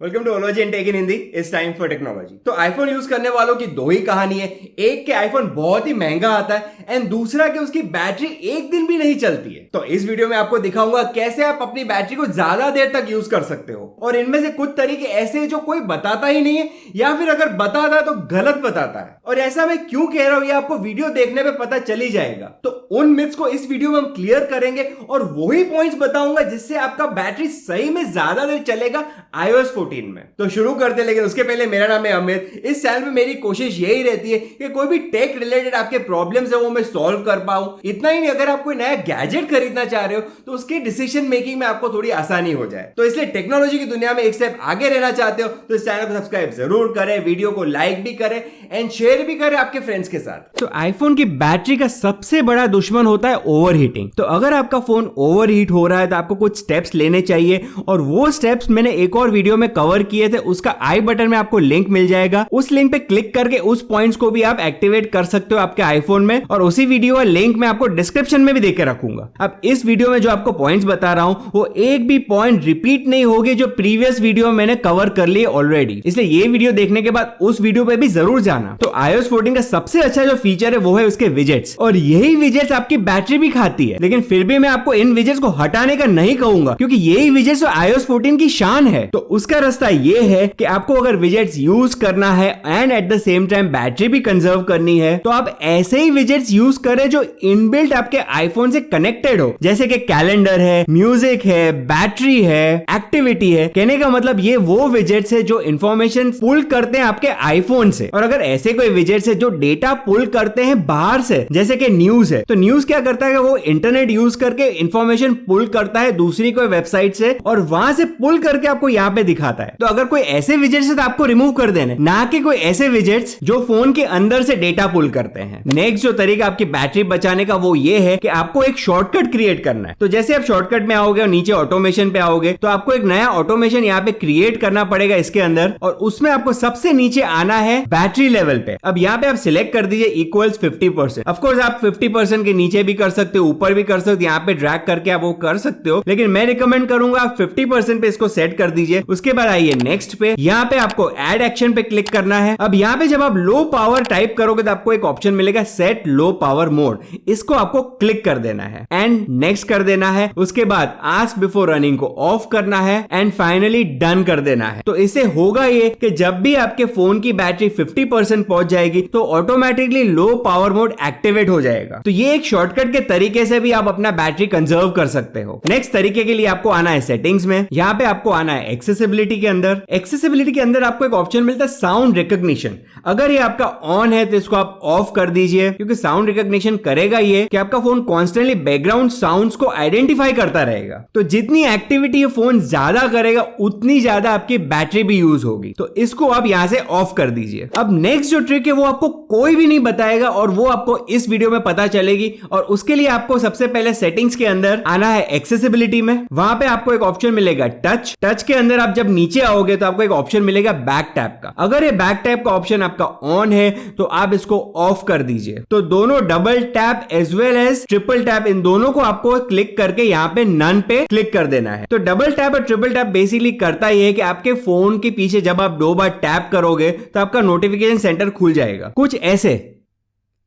Welcome to ology and tech in Hindi. It's time for technology. तो iPhone use करने वालों की दो ही कहानी है। एक के आईफोन बहुत ही महंगा आता है एंड दूसरा के उसकी बैटरी एक दिन भी नहीं चलती है। तो इस वीडियो में आपको दिखाऊंगा कैसे आप अपनी बैटरी को ज्यादा देर तक यूज कर सकते हो, और इनमें से कुछ तरीके ऐसे हैं जो कोई बताता ही नहीं है, या फिर अगर बताता है तो गलत बताता है। और ऐसा मैं क्यों कह रहा हूं ये आपको वीडियो देखने पे पता चल ही जाएगा। तो उन मिथ्स को इस वीडियो में हम क्लियर करेंगे और वही पॉइंट्स बताऊंगा जिससे आपका बैटरी सही में ज्यादा देर चलेगा iOS 14 में। तो शुरू करते, लेकिन उसके पहले मेरा नाम है अमित। इस चैनल में मेरी कोशिश यही रहती है कि कोई भी टेक रिलेटेड आपके प्रॉब्लम्स है वो मैं सॉल्व कर पाऊं। इतना ही नहीं, अगर आप कोई नया गैजेट खरीदना चाह रहे हो तो उसके डिसीजन मेकिंग में आपको थोड़ी आसानी हो जाए। तो इसलिए टेक्नोलॉजी की दुनिया में एक स्टेप आगे रहना चाहते हो तो इस चैनल को सब्सक्राइब जरूर करें, वीडियो को लाइक भी करें एंड शेयर भी करें आपके फ्रेंड्स के साथ। तो आईफोन की बैटरी का सबसे बड़ा दुश्मन होता है ओवरहीटिंग। तो अगर आपका फोन ओवरहीट हो रहा है तो आपको कुछ स्टेप्स लेने चाहिए, और वो स्टेप्स मैंने एक और वीडियो में कवर किए थे, उसका आई बटन में आपको लिंक मिल जाएगा। उस लिंक पे क्लिक करके उस पॉइंट्स को भी आप एक्टिवेट कर सकते हो आपके आईफोन में, और उसी वीडियो का लिंक मैं आपको डिस्क्रिप्शन में भी देकर रखूंगा। अब इस वीडियो में जो आपको पॉइंट्स बता रहा हूं वो एक भी पॉइंट रिपीट नहीं होगी जो प्रीवियस वीडियो में मैंने कवर कर लिए ऑलरेडी, इसलिए ये वीडियो देखने के बाद उस वीडियो पे भी जरूर जाना। तो iOS 14 का सबसे अच्छा जो फीचर है वो है उसके विजेट्स, और यही विजेट्स आपकी बैटरी भी खाती है। लेकिन फिर भी मैं आपको इन विजेट्स को हटाने का नहीं कहूंगा, क्योंकि यही विजेट्स iOS 14 की शान है। तो उसका रास्ता ये है कि आपको अगर विजेट्स यूज करना है and at the same time battery भी कंजर्व करनी है, तो आप ऐसे ही विजेट्स यूज करें जो इनबिल्ट आपके आईफोन से कनेक्टेड हो, जैसे कि कैलेंडर है, म्यूजिक है, बैटरी है, एक्टिविटी है। कहने का मतलब ये वो विजेट्स है जो इंफॉर्मेशन पुल करते हैं आपके आईफोन से। और अगर ऐसे कोई विजेट्स है जो डेटा पुल करते हैं बाहर से, जैसे कि न्यूज है, तो न्यूज क्या करता है कि वो इंटरनेट यूज करके इंफॉर्मेशन पुल करता है दूसरी कोई वेबसाइट से, और वहां से पुल करके आपको यहाँ पे दिखाता है। तो अगर कोई ऐसे विजेट्स है तो आपको रिमूव कर देने, ना कि कोई ऐसे विजेट्स जो फोन के अंदर से डेटा पुल करते हैं। नेक्स्ट जो तरीका आपकी बैटरी बचाने का वो ये है कि आपको एक शॉर्टकट क्रिएट करना है। तो जैसे आप शॉर्टकट में आओगे और नीचे ऑटोमेशन पे आओगे, तो आपको एक नया ऑटोमेशन यहाँ पे क्रिएट करना पड़ेगा इसके अंदर, और उसमें आपको सबसे नीचे आना है बैटरी लेवल पे। अब यहाँ पे आप सिलेक्ट कर दीजिए इक्वल्स 50%। ऑफकोर्स आप 50% के नीचे भी कर सकते हो, ऊपर भी कर सकते हो, यहाँ पे ड्रैग करके आप वो कर सकते हो, लेकिन मैं रिकमेंड करूंगा आप 50% पे इसको सेट कर दीजिए। उसके बाद आइए नेक्स्ट पे, यहाँ पे आपको ऐड एक्शन पे क्लिक करना है। अब यहाँ पे जब आप लो पावर टाइप करोगे तो आपको एक ऑप्शन मिलेगा सेट लो पावर मोड, इसको आपको क्लिक कर देना है एंड नेक्स्ट कर देना है। उसके बाद आस्क बिफोर रनिंग को ऑफ करना है एंड फाइनली डन कर देना है। तो इससे होगा ये कि जब भी आपके फोन की बैटरी 50% पहुंच जाएगी तो automatically low power mode activate हो जाएगा। तो ये एक शॉर्टकट के तरीके से भी आप अपना बैटरी कंजर्व कर सकते हो। नेक्स्ट तरीके के लिए आपको आना है सेटिंग्स में, यहाँ पे आपको आना है एक्सेसिबिलिटी के अंदर। एक्सेसिबिलिटी के अंदर आपको एक ऑप्शन मिलता है साउंड रिकॉग्निशन। अगर ये आपका ऑन है तो इसको आप ऑफ कर दीजिए, क्योंकि साउंड रिकॉग्निशन करेगा ये कि आपका फोन कॉन्स्टेंटली बैकग्राउंड साउंड्स को आइडेंटिफाई करता रहेगा। तो जितनी एक्टिविटी ये फोन ज्यादा करेगा उतनी ज्यादा आपकी बैटरी भी यूज होगी। तो इसको आप यहां से ऑफ कर दीजिए। अब नेक्स्ट जो ट्रिक है वो आपको कोई भी नहीं बताएगा, और वो आपको इस वीडियो में पता चलेगी। और उसके लिए आपको सबसे पहले सेटिंग्स के अंदर आना है एक्सेसिबिलिटी में। वहां पे आपको एक ऑप्शन मिलेगा टच। टच के अंदर आप जब नीचे आओगे तो आपको एक ऑप्शन मिलेगा बैक टैप का। अगर ये बैक टैप का ऑप्शन आपका ऑन है तो आप इसको ऑफ कर दीजिए। तो दोनों double tap as well as triple tap, इन दोनों को आपको क्लिक करके यहाँ पे नन पे क्लिक कर देना है। तो डबल टैप और ट्रिपल टैप बेसिकली करता ही है कि आपके फोन के पीछे जब आप 2 बार टैप करोगे तो आपका नोटिफिकेशन सेंटर खुल जाएगा, कुछ ऐसे।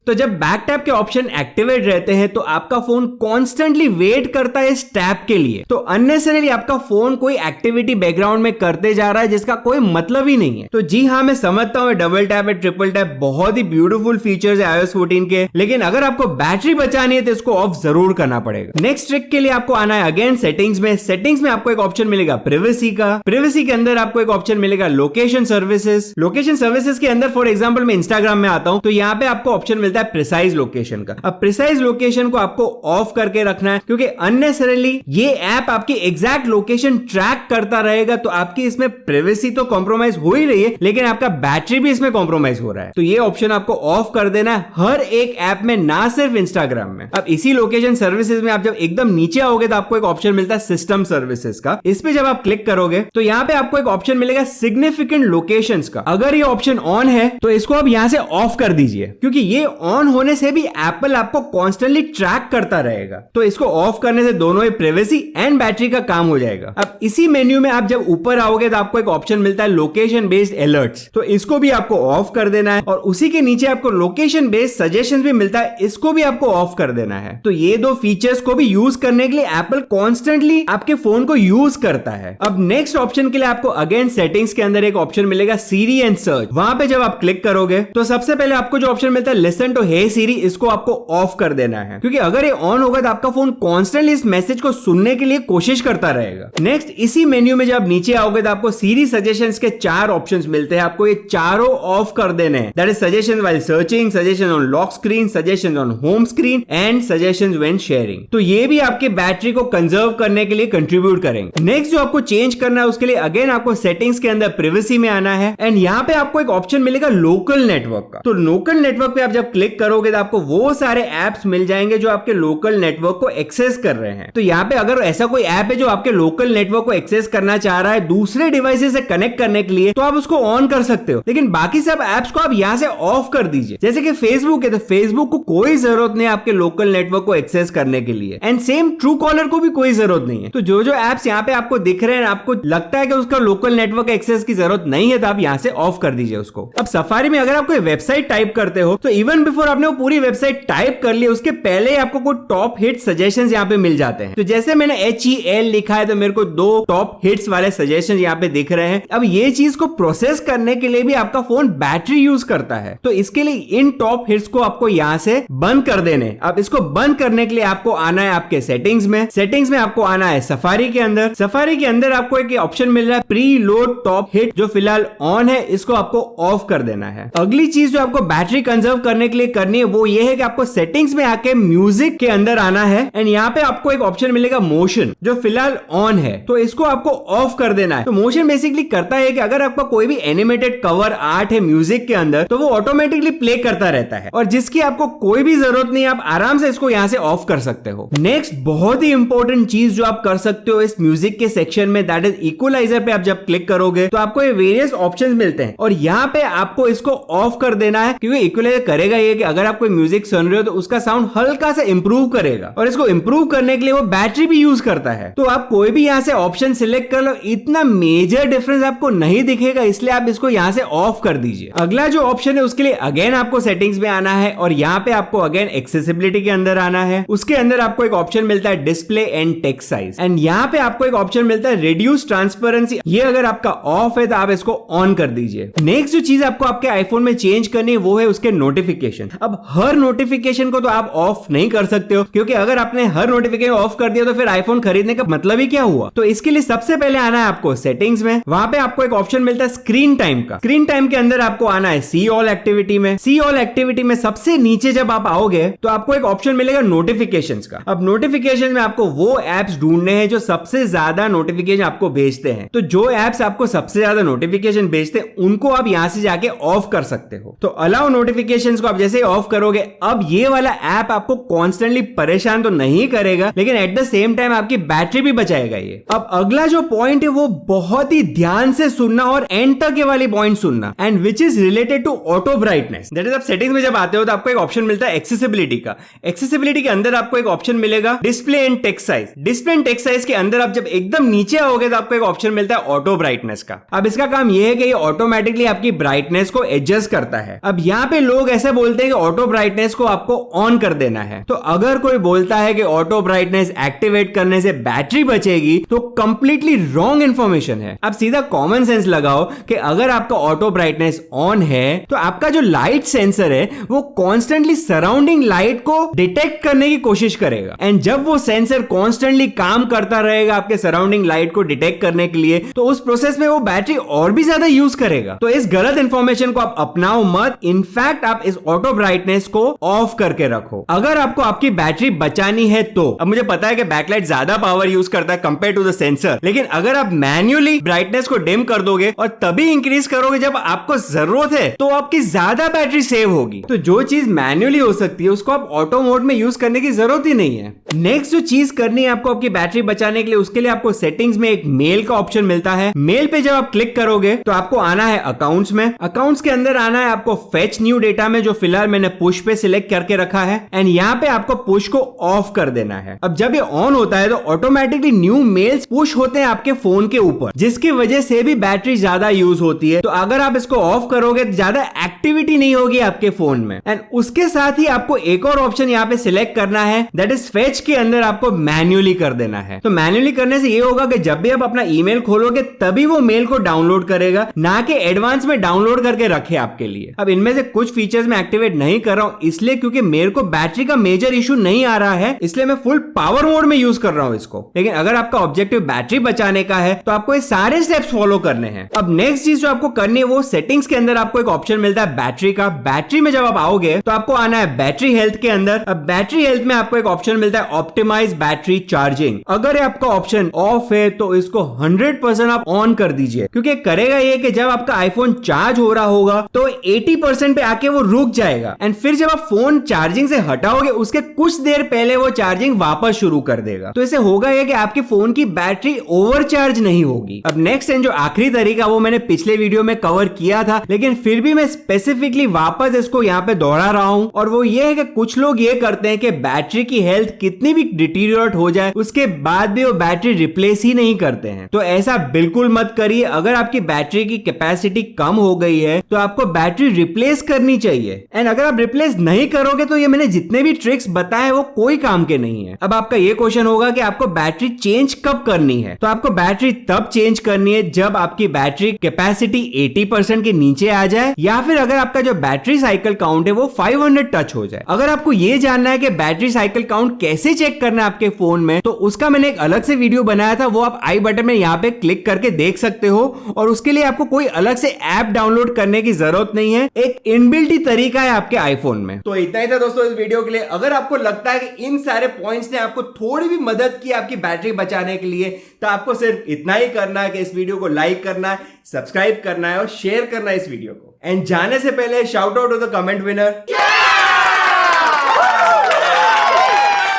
तो जब बैक टैप के ऑप्शन एक्टिवेट रहते हैं तो आपका फोन कॉन्स्टेंटली वेट करता है इस टैप के लिए। तो अननेसेसरली आपका फोन कोई एक्टिविटी बैकग्राउंड में करते जा रहा है जिसका कोई मतलब ही नहीं है। तो जी हाँ, मैं समझता हूँ डबल टैप और ट्रिपल टैप बहुत ही ब्यूटीफुल फीचर्स है iOS 14 के, लेकिन अगर आपको बैटरी बचानी है तो इसको ऑफ जरूर करना पड़ेगा। नेक्स्ट ट्रिक के लिए आपको आना है अगेन सेटिंग्स में। सेटिंग्स में आपको एक ऑप्शन मिलेगा प्रिवेसी का। प्रिवेसी के अंदर आपको एक ऑप्शन मिलेगा लोकेशन सर्विसेज। लोकेशन सर्विसेज के अंदर फॉर एग्जाम्पल मैं इंस्टाग्राम में आता हूं, तो यहाँ पे आपको ऑप्शन मिलता है प्रिसाइज लोकेशन का। अब प्रिसाइज लोकेशन को आपको ऑफ करके रखना है, क्योंकि अननेसेसरली ये ऐप आपकी एग्जैक्ट लोकेशन ट्रैक करता रहेगा। तो आपकी इसमें प्राइवेसी तो कॉम्प्रोमाइज हो ही रही है, लेकिन आपका बैटरी भी इसमें कॉम्प्रोमाइज हो रहा है। तो ये ऑप्शन आपको ऑफ कर देना है हर एक ऐप में, ना सिर्फ इंस्टाग्राम में। अब इसी लोकेशन सर्विसेज में आप जब एकदम नीचे आओगे तो आपको एक ऑप्शन मिलता है सिस्टम सर्विसेज का। इस पे जब आप क्लिक करोगे तो यहाँ पे आपको एक ऑप्शन मिलेगा सिग्निफिकेंट लोकेशंस का। अगर ये ऑप्शन ऑन है तो इसको आप यहाँ से ऑफ कर दीजिए, क्योंकि ये ऑन होने से भी एप्पल आपको कॉन्स्टेंटली ट्रैक करता रहेगा। तो इसको ऑफ करने से दोनों ही प्राइवेसी एंड बैटरी का काम हो जाएगा। अब इसी मेन्यू में आप जब ऊपर आओगे तो आपको एक ऑप्शन मिलता है लोकेशन बेस्ड अलर्ट्स, तो इसको भी आपको ऑफ कर देना है। और उसी के नीचे आपको लोकेशन बेस्ड सजेशंस भी मिलता है, इसको भी आपको ऑफ कर देना है। तो ये दो फीचर्स को भी यूज करने के लिए एप्पल कॉन्स्टेंटली आपके फोन को यूज करता है। अब नेक्स्ट ऑप्शन के लिए आपको अगेन सेटिंग्स के अंदर एक ऑप्शन मिलेगा सीरी एंड सर्च। वहां पे जब आप क्लिक करोगे तो सबसे पहले आपको जो ऑप्शन मिलता है लिसन टू हे सीरी, इसको आपको ऑफ कर देना है, क्योंकि अगर ये ऑन होगा तो आपका फोन कॉन्स्टेंटली इस मैसेज को सुनने के लिए कोशिश करता रहेगा। नेक्स्ट इसी मेन्यू में जब आप नीचे आओगे तो आपको सीरी सजेशंस के 4 ऑप्शंस मिलते हैं, आपको ये चारों ऑफ कर देने हैं। That is suggestions while searching, suggestions on lock screen, suggestions on home screen and suggestions when sharing. तो ये भी आपके बैटरी को कंजर्व करने के लिए कंट्रीब्यूट करेंगे। नेक्स्ट जो आपको चेंज करना है उसके लिए अगेन आपको सेटिंग्स के अंदर प्राइवेसी में आना है एंड यहाँ पे आपको एक ऑप्शन मिलेगा लोकल नेटवर्क का। तो लोकल नेटवर्क पे आप जब क्लिक करोगे तो आपको वो सारे एप्स मिल जाएंगे जो आपके लोकल नेटवर्क को एक्सेस कर रहे हैं। तो यहाँ पे अगर ऐसा कोई ऐप है जो आपके लोकल नेटवर्क को एक्सेस करना चाह रहा है दूसरे डिवाइसेस से कनेक्ट करने के लिए, तो आप उसको ऑन कर सकते हो, लेकिन बाकी सब एप्स को आप यहाँ से ऑफ कर दीजिए। जैसे कि फेसबुक है तो फेसबुक को कोई जरूरत नहीं है आपके लोकल नेटवर्क को एक्सेस करने के लिए, एंड सेम ट्रू कॉलर को भी कोई जरूरत नहीं है। तो जो जो एप्स यहाँ पे आपको दिख रहे हैं आपको लगता है कि उसका लोकल नेटवर्क एक्सेस की जरूरत नहीं है, तो आप यहाँ से ऑफ कर दीजिए उसको। अब सफारी में अगर आप कोई वेबसाइट टाइप करते हो तो इवन बिफोर आपने वो पूरी वेबसाइट टाइप कर ली उसके पहले आपको कोई टॉप हिट सजेशंस यहाँ पे मिल जाते हैं। तो जैसे मैंने HEL लिखा है तो मेरे को 2 टॉप हिट्स वाले सजेशन यहाँ पे दिख रहे हैं। अब ये चीज को प्रोसेस करने के लिए भी आपका फोन बैटरी यूज करता है, तो इसके लिए इन टॉप हिट्स को आपको यहाँ से बंद कर देने। अब इसको बंद करने के लिए आपको आना है आपके सेटिंग्स में। सेटिंग्स में आपको आना है सफारी के अंदर। सफारी के अंदर आपको एक ऑप्शन मिल रहा है प्री लोड टॉप हिट, जो फिलहाल ऑन है, इसको आपको ऑफ कर देना है। अगली चीज जो आपको बैटरी कंजर्व करने के लिए करनी है वो ये है कि आपको सेटिंग्स में आके म्यूजिक के अंदर आना है एंड यहाँ पे आपको एक ऑप्शन मिलेगा मोशन, जो फिलहाल ऑन है, तो इसको आपको ऑफ कर देना है। तो मोशन बेसिकली करता है कि अगर आपका कोई भी एनिमेटेड कवर आर्ट है म्यूजिक के अंदर तो वो ऑटोमेटिकली प्ले करता रहता है और जिसकी आपको कोई भी जरूरत नहीं है, आप आराम से इसको यहाँ से ऑफ कर सकते हो। नेक्स्ट बहुत ही इंपॉर्टेंट चीज जो आप कर सकते हो इस म्यूजिक के सेक्शन में, दैट इज इक्वलाइजर पे आप जब क्लिक करोगे तो आपको ये वेरियस ऑप्शंस मिलते हैं और यहाँ पे आपको इसको ऑफ कर देना है, क्योंकि इक्वलाइजर करेगा ये कि अगर आप कोई म्यूजिक सुन रहे हो तो उसका साउंड हल्का सा इंप्रूव करेगा और इसको इंप्रूव करने के लिए वो बैटरी भी यूज करता है। तो आप कोई भी यहाँ से ऑप्शन सिलेक्ट कर लो, इतना मेजर डिफरेंस आपको नहीं दिखेगा, इसलिए आप इसको यहाँ से ऑफ कर दीजिए। अगला जो ऑप्शन है उसके लिए अगेन आपको सेटिंग्स में आना है और यहाँ पे आपको अगेन एक्सेसिबिलिटी के अंदर आना है। उसके अंदर आपको एक ऑप्शन मिलता है display and text size and यहाँ पे आपको एक ऑप्शन मिलता है रिड्यूस ट्रांसपेरेंसी। ये अगर आपका ऑफ है तो आप इसको ऑन कर दीजिए। नेक्स्ट जो चीज आपको आपके आईफोन में चेंज करनी है वो है उसके नोटिफिकेशन। अब हर नोटिफिकेशन को तो आप ऑफ नहीं कर सकते हो, क्योंकि अगर आपने हर नोटिफिकेशन ऑफ कर दिया तो फिर आईफोन खरीदने का मतलब ही क्या हुआ। तो इसके लिए सबसे पहले आना है आपको सेटिंग्स में। वहां पे आपको एक ऑप्शन मिलता है स्क्रीन टाइम का। स्क्रीन टाइम के अंदर आपको आना है सी ऑल एक्टिविटी में। सी ऑल एक्टिविटी में सबसे नीचे जब आप आओगे तो आपको एक ऑप्शन मिलेगा नोटिफिकेशंस का। अब नोटिफिकेशन में आपको वो एप्स ढूंढने हैं जो सबसे ज्यादा नोटिफिकेशन आपको भेजते हैं। तो जो एप्स आपको सबसे ज्यादा नोटिफिकेशन भेजते हैं उनको आप यहां से जाके ऑफ कर सकते हो। तो अलाउ नोटिफिकेशंस को आप जैसे ही ऑफ करोगे, अब ये वाला ऐप आपको कॉन्स्टेंटली परेशान तो नहीं करेगा, लेकिन एट द सेम टाइम आपकी बैटरी भी बचाएगा ये। अब अगला जो पॉइंट है वो बहुत ही ध्यान से सुनना और एंड तक ये वाली पॉइंट सुनना, and which is related to auto brightness. That is आप सेटिंग्स में जब आते हो तो आपको एक ऑप्शन मिलता है एक्सेसिबिलिटी का। एक्सेसिबिलिटी के अंदर आपको एक ऑप्शन मिलेगा display and text size. Display and text size के अंदर आप जब एकदम नीचे आओगे तो आपको एक ऑप्शन मिलता है ऑटो ब्राइटनेस का। अब इसका काम यह है कि ये ऑटोमेटिकली आपकी ब्राइटनेस को एडजस्ट करता है। अब यहाँ पे लोग ऐसे बोलते हैं कि ऑटो ब्राइटनेस को आपको ऑन कर देना है। तो अगर कोई बोलता है कि ऑटो ब्राइटनेस एक्टिवेट करने से बैटरी बचेगी तो कंप्लीटली रॉन्ग इंफॉर्मेशन है। अब सीधा कॉमन सेंस लगाओ कि अगर आपका ऑटो ब्राइटनेस ऑन है तो आपका जो लाइट सेंसर है वो कॉन्स्टेंटली सराउंडिंग लाइट को डिटेक्ट करने की कोशिश करेगा, एंड जब वो सेंसर कॉन्स्टेंटली काम करता रहेगा आपके सराउंडिंग लाइट को डिटेक्ट करने के लिए, तो उस प्रोसेस में वो बैटरी और भी ज्यादा यूज करेगा। तो इस गलत इंफॉर्मेशन को आप अपनाओ मत। इनफैक्ट आप इस ऑटो ब्राइटनेस को ऑफ करके रखो अगर आपको आपकी बैटरी बचानी है तो। अब मुझे पता है कि बैकलाइट ज्यादा पावर यूज करता है कंपेयर टू द सेंसर, लेकिन अगर आप मैन्युअली ब्राइटनेस को डिम कर दोगे और तभी इंक्रीज करोगे जब आपको जरूरत है, तो आपकी ज्यादा बैटरी सेव होगी। तो जो चीज मैन्युअली हो सकती है उसको आप ऑटो मोड में यूज करने की जरूरत ही नहीं है। नेक्स्ट जो चीज करनी है आपको आपकी बैटरी बचाने के लिए, उसके लिए आपको सेटिंग्स में एक मेल का ऑप्शन मिलता है। मेल पे जब आप क्लिक करोगे तो आपको आना है अकाउंट्स में। अकाउंट्स के अंदर आना है आपको फेच न्यू डेटा में, जो फिलहाल फिलहाल मैंने पुश पे सिलेक्ट करके रखा है एंड यहाँ पे आपको पुश को ऑफ कर देना है। अब जब ये ऑन होता है तो ऑटोमेटिकली न्यू मेल्स पुश होते हैं आपके फोन के ऊपर, जिसकी वजह से भी बैटरी ज्यादा यूज होती है। तो अगर आप इसको ऑफ करोगे तो ज्यादा एक्टिविटी नहीं होगी आपके फोन में। एंड उसके साथ ही आपको एक और ऑप्शन यहाँ पे सिलेक्ट करना है, दैट इज फेच के अंदर आपको मैन्युअली कर देना है। तो मैन्युअली करने से ये होगा कि जब भी आप अपना ईमेल खोलोगे तभी वो मेल को डाउनलोड करेगा, ना कि एडवांस में डाउनलोड करके रखे आपके लिए। अब इनमें से कुछ फीचर्स मैं एक्टिवेट नहीं कर रहा हूं इसलिए क्योंकि मेरे को बैटरी का मेजर इशू नहीं आ रहा है, इसलिए मैं फुल पावर मोड में यूज कर रहा हूं इसको। लेकिन अगर आपका ऑब्जेक्टिव बैटरी बचाने का है तो आपको ये सारे स्टेप्स फॉलो करने हैं। अब नेक्स्ट चीज जो आपको करनी है वो सेटिंग्स के अंदर आपको एक ऑप्शन मिलता है बैटरी का। बैटरी में जब आप आओगे तो आपको आना है बैटरी हेल्थ के अंदर। अब बैटरी हेल्थ में आपको एक ऑप्शन मिलता है ऑप्टिमाइज बैटरी चार्जिंग। अगर आपका ऑप्शन ऑफ है तो इसको 100% आप ऑन कर दीजिए, क्योंकि करेगा ये कि जब आपका आईफोन चार्ज हो रहा होगा तो 80% पे आके वो रुक जाएगा एंड फिर जब आप फोन चार्जिंग से हटाओगे उसके कुछ देर पहले वो चार्जिंग वापस शुरू कर देगा। तो इससे होगा ये कि आपके फोन की बैटरी ओवरचार्ज नहीं होगी। अब नेक्स्ट एंड जो आखिरी तरीका वो मैंने पिछले वीडियो में कवर किया था, लेकिन फिर भी मैं स्पेसिफिकली वापस इसको यहाँ पे दोहरा रहा हूं, और वो ये है कि कुछ लोग ये करते हैं कि बैटरी की हेल्थ कितनी भी डिटीरियोरेट हो जाए उसके बाद भी वो बैटरी रिप्लेस ही नहीं करते हैं। तो ऐसा बिल्कुल मत करिए। अगर आपकी बैटरी की कैपेसिटी कम हो गई है तो आपको बैटरी रिप्लेस करनी चाहिए। एंड अगर आप रिप्लेस नहीं करोगे तो ये मैंने जितने भी ट्रिक्स बताए वो कोई काम के नहीं है। अब आपका ये क्वेश्चन होगा कि आपको बैटरी चेंज कब करनी है, तो आपको बैटरी तब चेंज करनी है जब आपकी बैटरी कैपेसिटी 80% के नीचे आ जाए, या फिर अगर आपका जो बैटरी साइकिल काउंट है वो 500 टच हो जाए। अगर आपको ये जानना है कि बैटरी साइकिल काउंट कैसे चेक करना है आपके फोन में, तो उसका मैंने एक अलग से वीडियो बनाया था, वो आप आई बटन में यहाँ पे क्लिक करके देख सकते हो। और उसके लिए आपको कोई अलग से ऐप डाउनलोड करने की जरूरत नहीं है, एक इनबिल्ट ही तरीका है आपके आईफोन में। तो इतना ही था दोस्तों इस वीडियो के लिए। अगर आपको लगता है कि इन सारे पॉइंट्स ने आपको थोड़ी भी मदद की आपकी बैटरी बचाने के लिए, तो आपको सिर्फ इतना ही करना है कि इस वीडियो को लाइक करना है, सब्सक्राइब करना है और शेयर करना है इस वीडियो को। एंड जाने से पहले shout out to the comment winner.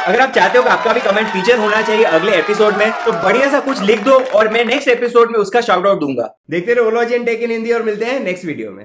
अगर आप चाहते हो कि आपका भी कमेंट फीचर होना चाहिए अगले एपिसोड में, तो बढ़िया सा कुछ लिख दो और मैं नेक्स्ट एपिसोड में उसका शाउट आउट दूंगा। देखते रहो ology and tech in Hindi और मिलते हैं नेक्स्ट वीडियो में।